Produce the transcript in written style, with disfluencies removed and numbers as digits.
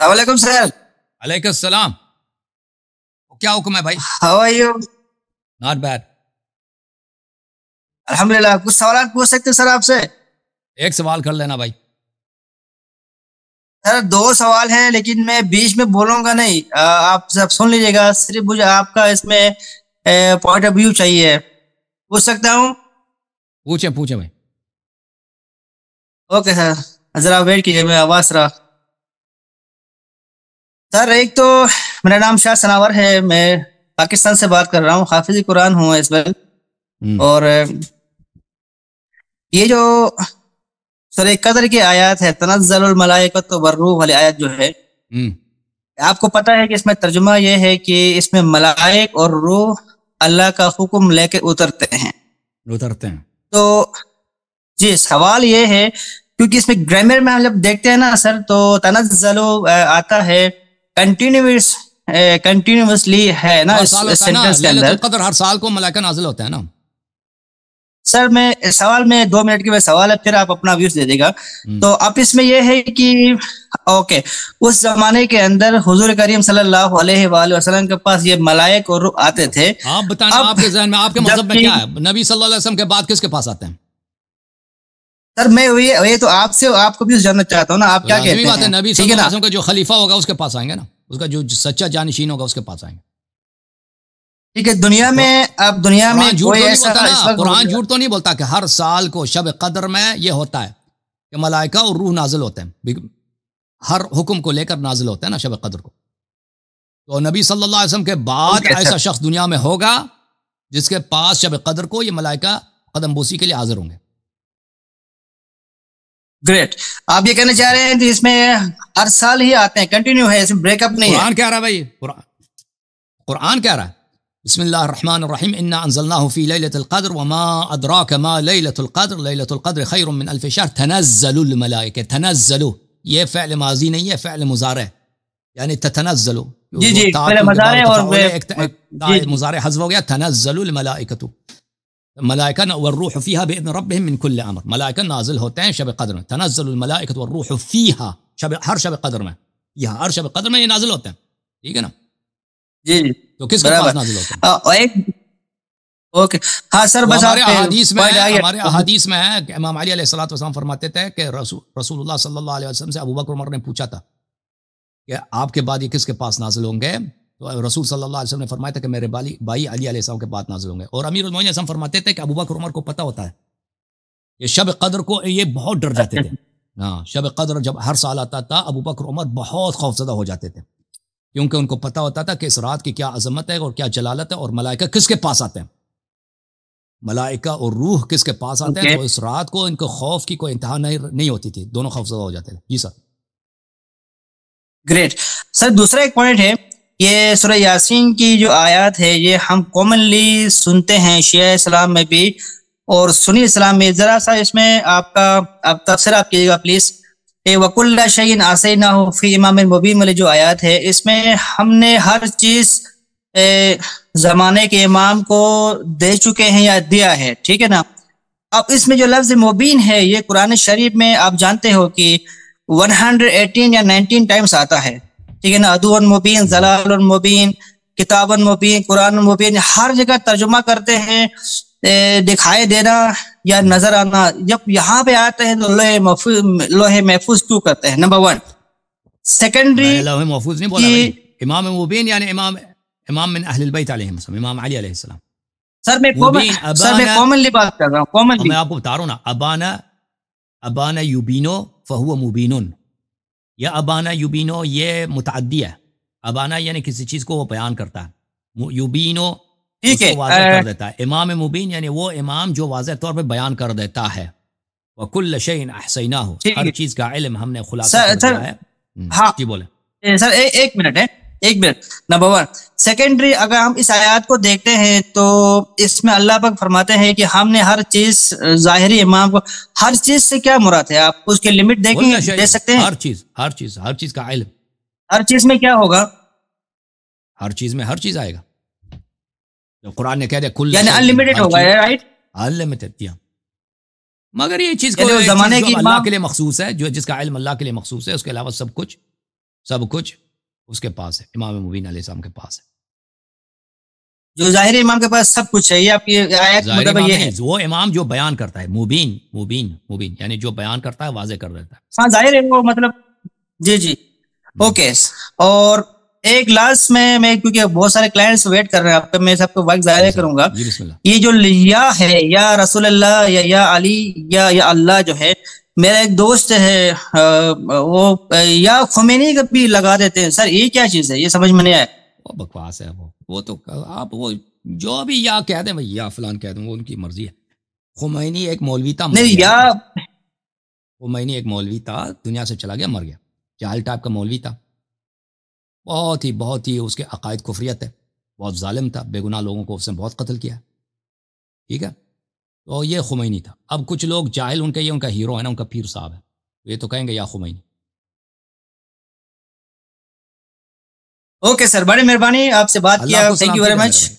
السلام علیکم سر. علیکم السلام. کیا حکم ہے بھائی؟ How are you? Not bad. الحمدللہ. کچھ سوالات پوچھ سکتے سر آپ سے؟ ایک سوال کر لینا بھائی. سر دو سوال ہیں لیکن میں بیچ میں بولوں گا نہیں, آپ سب سن لیجیے گا. صرف مجھے آپ کا اس میں پوائنٹ آف ویو چاہیے. پوچھ سکتا ہوں؟ پوچھیں بھائی. اوکے سر, ذرا ویٹ کیجیے, میں آواز رہا. سر ایک تو میرا نام شاہ سناور ہے, میں پاکستان سے بات کر رہا ہوں, حافظ قرآن ہوں اس وقت. اور یہ جو سورہ قدر کی آیات ہے, تنزل الملائکۃ والروح والی آیت جو ہے, آپ کو پتہ ہے کہ اس میں ترجمہ یہ ہے کہ اس میں ملائک اور روح اللہ کا حکم لے کے اترتے ہیں. تو جی سوال یہ ہے, کیونکہ اس میں گرامر میں ہم جب دیکھتے ہیں نا سر, تو تنزل آتا ہے کنٹینیوسلی ہے نا سینٹنس کے اندر. قدر ہر سال کو ملائکہ نازل ہوتا ہے نا. سر میں سوال میں 2 منٹ کے بعد سوال ہے, پھر آپ اپنا ویوز دے دے گا. تو اب اس میں یہ ہے کہ اوکے, اس زمانے کے اندر حضور کریم صلی اللہ علیہ وآلہ وسلم کے پاس یہ ملائک اور روح آتے تھے. آپ بتانا آپ کے ذہن میں, آپ کے مذہب میں کیا ہے, نبی صلی اللہ علیہ وسلم کے بعد کس کے پاس آتے ہیں؟ سر میں یہ تو آپ سے آپ کو بھی جاننا چاہتا ہوں نا, آپ کیا کہتے ہیں. نبی صلی اللہ علیہ وسلم کا جو خلیفہ ہوگا اس کے پاس آئیں گے نا, اس کا جو سچا جانشین ہوگا اس کے پاس آئیں گے. ٹھیک ہے. دنیا میں اب دنیا میں کوئی ایسا قرآن جھوٹ تو نہیں بولتا کہ ہر سال کو شب قدر میں یہ ہوتا ہے کہ ملائکہ اور روح نازل ہوتے ہیں, ہر حکم کو لے کر نازل ہوتے ہیں نا شب قدر کو. تو نبی صلی اللہ علیہ وسلم کے بعد ایسا شخص دنیا میں ہوگا جس کے پاس شب قدر کو یہ ملائکہ قدم بوسی کے لیے حاضر ہوں گے. گریٹ. آپ یہ کہنا چاہ رہے ہیں کہ اس میں ہر سال ہی آتے ہیں, کنٹینیو ہے, اس میں بریک اپ نہیں ہے. قرآن کیا رہا ہے بھائی, قرآن کیا رہا ہے؟ بسم اللہ الرحمن الرحیم, انا انزلناه فی لیلۃ القدر وما ادراک ما لیلۃ القدر, لیلۃ القدر خیر من الف شہر, تنزل الملائکہ. تنزل یہ فعل ماضی نہیں ہے, فعل مضارع, یعنی تتنزل. جی فعل مضارع اور مضارع حذف ہو گیا. تنزل الملائکۃ, ملائکہ والروح فیہا باذن ربہم من کل امر, ملائکہ نازل ہوتے ہیں شب قدر میں. تنزل الملائکۃ والروح فیہا, ہر شب قدر میں, یہ ہر شب قدر میں یہ نازل ہوتے ہیں. ٹھیک ہے نا. جی تو کس کے پاس نازل ہوتے ہیں؟ اوکے ہاں سر, بس ہمارے احادیث میں ہے کہ امام علی علیہ الصلوۃ والسلام فرماتے تھے کہ رسول اللہ صلی اللہ علیہ وسلم سے ابو بکر عمر نے پوچھا تھا کہ آپ کے بعد یہ کس کے پاس نازل ہوں گے, تو رسول صلی اللہ علیہ وسلم نے فرمایا تھا کہ میرے بھائی علی علیہ السلام کے بعد نازل ہوں گے. اور امیر المومنین ہم فرماتے تھے کہ ابو بکر عمر کو پتہ ہوتا ہے یہ شب قدر کو, یہ بہت ڈر جاتے تھے. ہاں, شب قدر جب ہر سال آتا تھا ابو بکر عمر بہت خوفزدہ ہو جاتے تھے, کیونکہ ان کو پتہ ہوتا تھا کہ اس رات کی کیا عظمت ہے اور کیا جلالت ہے, اور ملائکہ کس کے پاس آتے ہیں, ملائکہ اور روح کس کے پاس آتے ہیں. تو اس رات کو ان کو خوف کی کوئی انتہا نہیں ہوتی تھی, دونوں خوفزدہ ہو جاتے تھے. جی سر. گریٹ. سر دوسرا ایک پوائنٹ ہے, یہ سورہ یاسین کی جو آیات ہے یہ ہم کامنلی سنتے ہیں شیعہ اسلام میں بھی اور سنی اسلام میں. ذرا سا اس میں آپ تفسیر آپ کیجیے گا پلیز. وَكُلَّ شَيْءٍ آتَيْنَاهُ فِي إِمَامٍ مُبِينٍ والی جو آیات ہے, اس میں ہم نے ہر چیز زمانے کے امام کو دے چکے ہیں یا دیا ہے. ٹھیک ہے نا. اب اس میں جو لفظ مبین ہے یہ قرآن شریف میں آپ جانتے ہو کہ 118 یا 19 ٹائمز آتا ہے. ٹھیک ہے نا. عدو مبین, ضلال مبین, کتاب مبین, قرآن مبین, ہر جگہ ترجمہ کرتے ہیں دکھائی دینا یا نظر آنا. جب یہاں پہ آتے ہیں تو لوح محفوظ کیوں کرتے ہیں؟ نمبر 1. سیکنڈری لوح محفوظ نہیں بولا بھائی, امام مبین یعنی امام من اہل البیت علیہ السلام, امام علی علیہ السلام. سر میں کامنلی بات کر رہا ہوں, کامنلی میں آپ کو بتا رہا ہوں نا. ابانا یبینو فہو مبینن, یا ابانا یبینو یہ متعدی ہے. ابانا یعنی کسی چیز کو وہ بیان کرتا ہے, یبینو اس کو واضح کر دیتا ہے. امام مبین یعنی وہ امام جو واضح طور پہ بیان کر دیتا ہے. وَكُلَّ شَيْءٍ أَحْصَيْنَاهُ, ہر چیز کا علم ہم نے خلاصہ کر دیا ہے. ہاں جی بولیں سر. ایک منٹ. نمبر 1. سیکنڈری, اگر ہم اس آیات کو دیکھتے ہیں تو اس میں اللہ پاک فرماتے ہیں کہ ہم نے ہر چیز, ظاہری امام کو, ہر چیز سے کیا مراد ہے؟ آپ اس کے لمٹ دے سکتے ہیں؟ ہر چیز کا علم. ہر چیز میں کیا ہوگا؟ ہر چیز میں ہر چیز آئے گا. جو قرآن نے کہہ دیا کل یعنی انلمیٹڈ ہوگا, رائٹ؟ انلمیٹڈ. مگر یہ چیز کو زمانے کی اللہ کے لیے مخصوص ہے, جو جس کا علم اللہ کے لیے مخصوص ہے, اس کے علاوہ سب کچھ سب کچھ اس کے پاس ہے، امام مبین علیہ السلام کے پاس ہے۔ جو ظاہر امام کے پاس سب کچھ ہے، یہ آپ کی آیت ظاہر مطلب امام یہ نہیں، ہے؟ وہ امام جو بیان کرتا ہے، مبین یعنی جو بیان کرتا ہے، واضح کر دیتا ہے۔ ہاں ظاہر ہے وہ مطلب، جی جی اوکے۔ اور ایک لاسٹ میں کیونکہ بہت سارے کلائنٹس ویٹ کر رہے ہیں آپ کا، میں سب کو وقت ضائع کروں گا۔ جی بسم اللہ۔ یہ جو یا ہے، یا رسول اللہ یا علی یا اللہ جو ہے، میرا ایک دوست ہے وہ یا خمینی کا بھی لگا دیتے ہیں، سر یہ کیا چیز ہے؟ یہ سمجھ میں نہیں آیا۔ وہ بکواس ہے، وہ تو آپ وہ جو بھی یا کہہ دیں بھائی، یا فلان کہہ دیں، وہ ان کی مرضی ہے۔ خمینی ایک مولوی تھا، مر نہیں گیا۔ یا خمینی ایک مولوی تھا، دنیا سے چلا گیا، مر گیا، جاہل ٹائپ کا مولوی تھا، بہت ہی اس کے عقائد کفریت ہے، بہت ظالم تھا، بے گناہ لوگوں کو اس نے بہت قتل کیا، ٹھیک ہے۔ تو یہ خمینی تھا۔ اب کچھ لوگ جاہل، ان کا یہ ان کا ہیرو ہے نا، ان کا پیر صاحب ہے، یہ تو کہیں گے یا خمینی۔ اوکے سر، بڑی مہربانی آپ سے بات اللہ کیا، کو تھینک یو سلامتی ویری دے میرے مچ۔ بھائی۔